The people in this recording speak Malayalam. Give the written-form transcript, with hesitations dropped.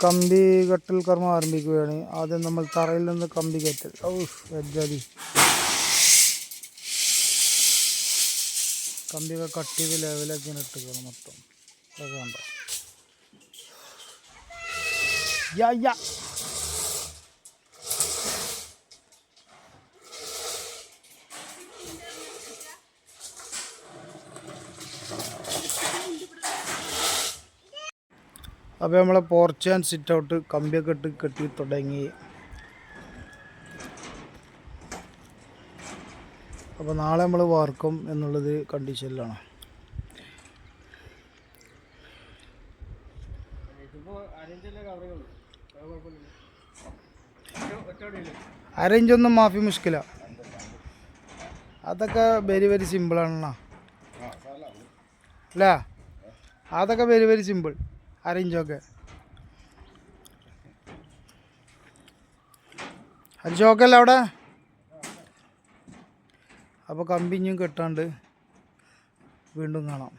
കമ്പി കെട്ടൽ കർമ്മം ആരംഭിക്കുകയാണ്. ആദ്യം നമ്മൾ തറയിൽ നിന്ന് കമ്പി കെട്ടൽ. വെജാതി കമ്പിയൊക്കെ കട്ട് ചെയ്ത് ലെവലാക്കി ഇട്ടുകയാണ് മൊത്തം. അതൊക്കെ കണ്ടോ? യാ അപ്പോൾ നമ്മളെ പോർച്ച് ആൻഡ് സിറ്റ് ഔട്ട് കമ്പിയൊക്കെ ഇട്ട് കെട്ടി തുടങ്ങി. അപ്പോൾ നാളെ നമ്മൾ വാർക്കും എന്നുള്ളത് കണ്ടീഷനിലാണ്. അരയിഞ്ചൊന്നും മാഫി മുഷ്കില. അതൊക്കെ വെരി വെരി സിമ്പിളാണല്ലോ അല്ലേ? അതൊക്കെ വെരി വെരി സിമ്പിൾ. അരയിഞ്ചൊക്കെ അരിച്ചോക്കല്ല അവിടെ. അപ്പോൾ കമ്പി ഇനിയും കെട്ടാണ്ട് വീണ്ടും കാണാം.